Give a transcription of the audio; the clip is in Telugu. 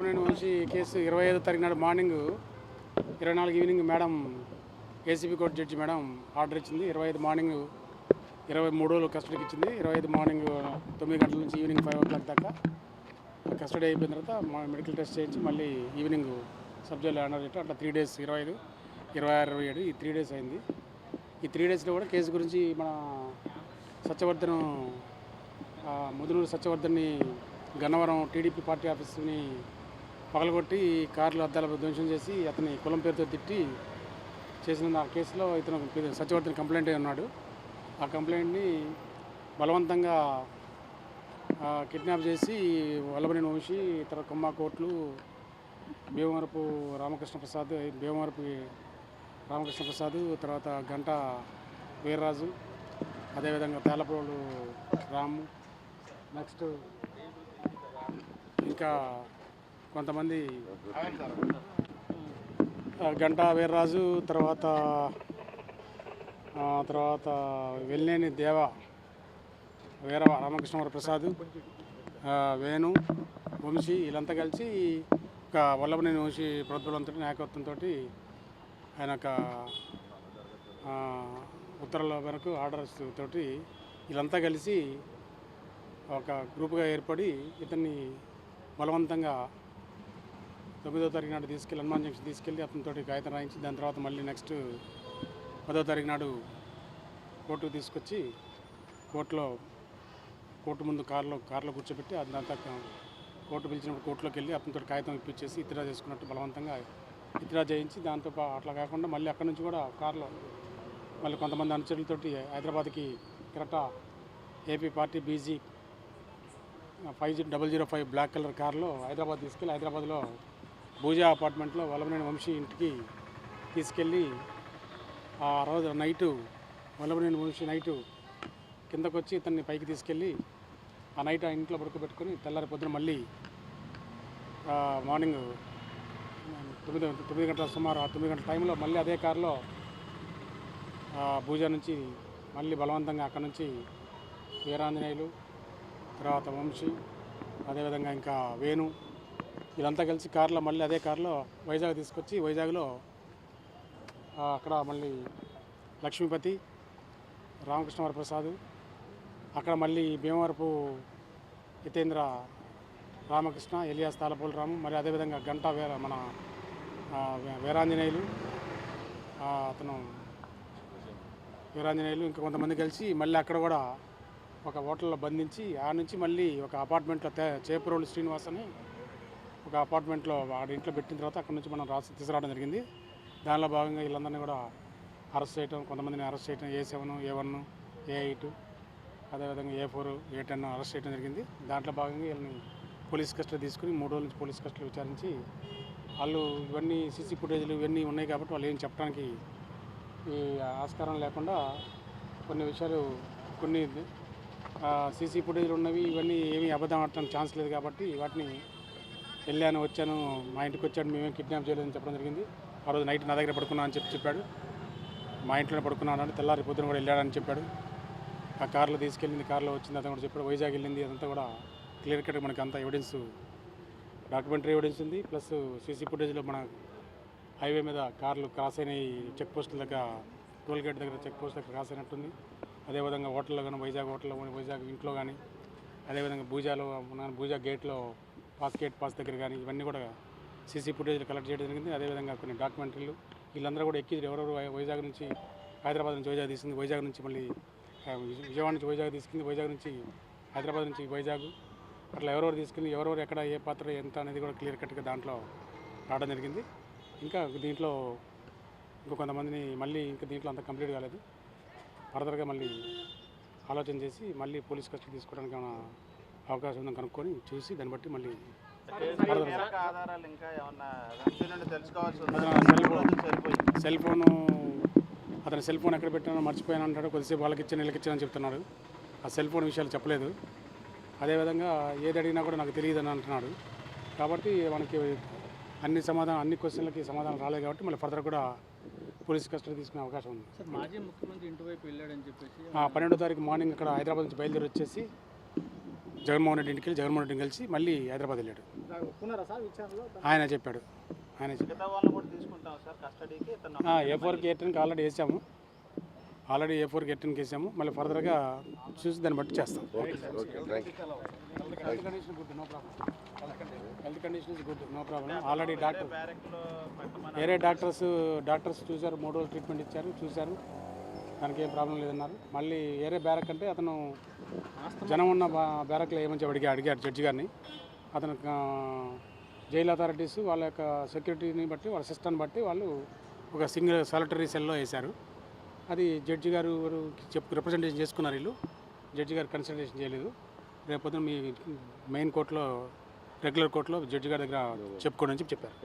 వల్లభనేని వంశీ కేసు 25వ తారీఖు నాడు morning 24 evening madam ACB court judge madam order ఇచ్చింది. 25 మార్నింగ్ 23 రోజులు కస్టడీకి ఇచ్చింది. 25 మార్నింగ్ 9 గంటల నుంచి ఈవినింగ్ 5 o'clock దాకా కస్టడీ అయిపోయిన తర్వాత మెడికల్ టెస్ట్ చేయించి మళ్ళీ ఈవినింగ్ సబ్జెక్టులో హ్యాండ్ ఓవర్ చేయటం అట్లా 3 days 25, 26, 27 ఈ 3 days అయింది. ఈ 3 daysలో కూడా కేసు గురించి మన సత్యవర్ధన్ ముదునూరు సత్యవర్ధన్ని గన్నవరం టీడీపీ పార్టీ ఆఫీస్ని పగలగొట్టి కార్లు అద్దాల ధ్వంసం చేసి అతని కులం పేరుతో తిట్టి చేసిన ఆ కేసులో ఇతను సత్యవర్ధన్ కంప్లైంట్ అయి ఉన్నాడు. ఆ కంప్లైంట్ని బలవంతంగా కిడ్నాప్ చేసి వల్లభనేని వంశీ ఇతర కొమ్మ కోట్లు భీమవరపు రామకృష్ణ ప్రసాద్ తర్వాత గంట వీర్రాజు, అదేవిధంగా తేలప్రోలు రాము, నెక్స్ట్ ఇంకా కొంతమంది గంటా వీర్రాజు, తర్వాత వెల్లేని వీర రామకృష్ణ ప్రసాద్, వేణు, వంశీ వీళ్ళంతా కలిసి ఒక వల్లభనేని వంశీ ప్రోద్బలంతో నాయకత్వంతో ఆయన ఒక ఉత్తర్వుల మేరకు ఆర్డర్స్ తోటి వీళ్ళంతా కలిసి ఒక గ్రూప్గా ఏర్పడి ఇతన్ని బలవంతంగా 9వ తారీఖు నాడు తీసుకెళ్ళి హనుమాన్ జంక్షన్ తీసుకెళ్ళి అతనితో కాగితం రాయించి దాని తర్వాత మళ్ళీ నెక్స్ట్ 10వ తారీఖు నాడు కోర్టుకు తీసుకొచ్చి కోర్టు ముందు కారులో కూర్చోబెట్టి అదంతా కోర్టు పిలిచినప్పుడు కోర్టులోకి వెళ్ళి అతనితో కాగితం ఇప్పించేసి ఇతిరా చేసుకున్నట్టు బలవంతంగా ఇతిరా చేయించి దాంతో అట్లా కాకుండా మళ్ళీ అక్కడి నుంచి కూడా కారులో మళ్ళీ కొంతమంది అనుచరులతోటి హైదరాబాద్కి కరెక్టా AP party BG 5005 black colour కారులో హైదరాబాద్ తీసుకెళ్ళి హైదరాబాద్లో భూజా అపార్ట్మెంట్లో వల్లభనేని వంశీ ఇంటికి తీసుకెళ్ళి ఆ రోజు నైటు వల్లభనేని వంశీ నైటు కిందకు వచ్చి ఇతన్ని పైకి తీసుకెళ్ళి ఆ నైట్ ఆ ఇంట్లో పడుకోబెట్టుకొని తెల్లారి పొద్దున మళ్ళీ మార్నింగ్ 9 గంటల సుమారు 9 గంటల టైంలో మళ్ళీ అదే కారులో భూజా నుంచి మళ్ళీ బలవంతంగా అక్కడ నుంచి వీరాంజనేయులు, తర్వాత వంశీ, అదేవిధంగా ఇంకా వేణు వీళ్ళంతా కలిసి కార్లో మళ్ళీ అదే కారులో వైజాగ్ తీసుకొచ్చి వైజాగ్లో అక్కడ మళ్ళీ లక్ష్మీపతి, రామకృష్ణ ప్రసాద్, అక్కడ మళ్ళీ భీమవరపు హితేంద్ర రామకృష్ణ ఎలియాస్ తాళపూల రాము, మరి అదేవిధంగా గంటా వీరాంజనేయులు ఇంకా కొంతమంది కలిసి మళ్ళీ అక్కడ కూడా ఒక హోటల్లో బంధించి ఆ నుంచి మళ్ళీ ఒక అపార్ట్మెంట్లో చేపురోలు శ్రీనివాస్ అని ఒక అపార్ట్మెంట్లో వాడి ఇంట్లో పెట్టిన తర్వాత అక్కడ నుంచి మనం తీసుకురావడం జరిగింది. దానిలో భాగంగా వీళ్ళందరినీ కూడా అరెస్ట్ చేయడం, కొంతమందిని అరెస్ట్ చేయడం A7, A1, A8, అదేవిధంగా A4, A10 అరెస్ట్ చేయడం జరిగింది. దాంట్లో భాగంగా వీళ్ళని పోలీస్ కస్టడీ తీసుకుని 3 రోజుల నుంచి పోలీస్ కస్టడీ విచారించి వాళ్ళు ఇవన్నీ సీసీ ఫుటేజ్లు ఇవన్నీ ఉన్నాయి కాబట్టి వాళ్ళు ఏం చెప్పడానికి ఈ ఆస్కారం లేకుండా కొన్ని విషయాలు కొన్ని సీసీ ఫుటేజ్లు ఉన్నవి ఇవన్నీ ఏమీ అబద్ధం ఆడటానికి ఛాన్స్ లేదు కాబట్టి వాటిని వెళ్ళాను వచ్చాను మా ఇంటికి వచ్చాడు మేమేం కిడ్నాప్ చేయలేదని చెప్పడం జరిగింది. ఆ రోజు నైట్ నా దగ్గర పడుకున్నా అని చెప్పాడు. మా ఇంట్లోనే పడుకున్నానని తెల్లారి పొద్దున కూడా వెళ్ళాడని చెప్పాడు. ఆ కార్లో తీసుకెళ్ళింది, కార్లో వచ్చింది అతను కూడా చెప్పాడు. వైజాగ్ వెళ్ళింది, అదంతా కూడా క్లియర్ కట్ మనకి అంత ఎవిడెన్స్ డాక్యుమెంటరీ ఎవిడెన్స్ ఉంది. ప్లస్ సీసీ ఫుటేజ్లో మన హైవే మీద కార్లు క్రాస్ అయినాయి, చెక్ పోస్టుల దగ్గర టోల్ గేట్ దగ్గర చెక్ పోస్ట్ దగ్గర క్రాస్ అయినట్టుంది. అదేవిధంగా హోటల్లో కానీ వైజాగ్ ఇంట్లో కానీ అదేవిధంగా భూజా గేట్లో గేట్ పాస్ దగ్గర కానీ ఇవన్నీ కూడా సీసీ ఫుటేజ్లు కలెక్ట్ చేయడం జరిగింది. అదేవిధంగా కొన్ని డాక్యుమెంటరీలు వీళ్ళందరూ కూడా ఎక్కి ఎవరెవరు వైజాగ్ నుంచి హైదరాబాద్ నుంచి వైజాగ్ తీసుకుంది, వైజాగ్ నుంచి మళ్ళీ విజయవాడ నుంచి వైజాగ్ తీసుకుంది, వైజాగ్ నుంచి హైదరాబాద్ నుంచి వైజాగ్ అట్లా ఎవరెవరు తీసుకుని ఎవరెవరు ఎక్కడ ఏ పాత్ర ఎంత అనేది కూడా క్లియర్ కట్గా దాంట్లో రావడం జరిగింది. ఇంకా దీంట్లో కొంతమందిని మళ్ళీ దీంట్లో అంత కంప్లీట్ కాలేదు. ఫర్దర్గా మళ్ళీ ఆలోచన చేసి మళ్ళీ పోలీస్ కస్టడీ తీసుకోవడానికి ఏమైనా అవకాశం ఉందని కనుక్కొని చూసి దాన్ని బట్టి మళ్ళీ అతని సెల్ ఫోన్ ఎక్కడ పెట్టినా మర్చిపోయాను అంటాడు. కొద్దిసేపు వాళ్ళకి ఇచ్చాను వీళ్ళకి ఇచ్చానని చెప్తున్నాడు. ఆ సెల్ ఫోన్ విషయాలు చెప్పలేదు. అదేవిధంగా ఏది అడిగినా కూడా నాకు తెలియదు అని అంటున్నాడు. కాబట్టి మనకి అన్ని క్వశ్చన్లకి సమాధానం రాలేదు కాబట్టి మళ్ళీ ఫర్దర్ కూడా పోలీస్ కస్టడీ తీసుకునే అవకాశం ఉంది. మాజీ ముఖ్యమంత్రి ఇంటి వైపు వెళ్ళాడని చెప్పేసి 12వ తారీఖు మార్నింగ్ అక్కడ హైదరాబాద్ నుంచి బయలుదేరి వచ్చేసి జగన్మోహన్ రెడ్డి ఇంటికి వెళ్ళి జగన్మోహన్ రెడ్డిని కలిసి మళ్ళీ హైదరాబాద్ వెళ్ళాడు. ఒప్పుకున్నారా సార్ విచారణలో? ఆయన చెప్పాడు. ఆయన మిగతా వాళ్ళని కూడా తీసుకుంటాం సార్ కస్టడీకి. A4కి A10కి ఆల్రెడీ వేసాము. A4కి A10కి వేసాము. మళ్ళీ ఫర్దర్గా చూసి దాన్ని బట్టి చేస్తాం. Health condition good, no problem. Health condition is good, no problem. Already doctor బ్యారెక్లో పెట్టమని వేరే డాక్టర్స్ చూశారు, 3 రోజులు ట్రీట్మెంట్ ఇచ్చారు, చూశారు, దానికి ఏం ప్రాబ్లం లేదన్నారు. మళ్ళీ వేరే బ్యారక్ అంటే అతను జనం ఉన్న బ్యారక్లో ఏమని చెప్పి అడిగారు జడ్జి గారిని. అతను జైలు అథారిటీస్ వాళ్ళ యొక్క సెక్యూరిటీని బట్టి, వాళ్ళ సిస్టమ్ని బట్టి వాళ్ళు ఒక సింగిల్ సాలిటరీ సెల్లో వేశారు. అది జడ్జి గారు రిప్రజెంటేషన్ చేసుకున్నారు. వీళ్ళు జడ్జి గారు కన్సల్టేషన్ చేయలేదు. రేపొద్దున మీ మెయిన్ కోర్టులో, రెగ్యులర్ కోర్టులో జడ్జి గారి దగ్గర చెప్పుకోండి అని చెప్పారు.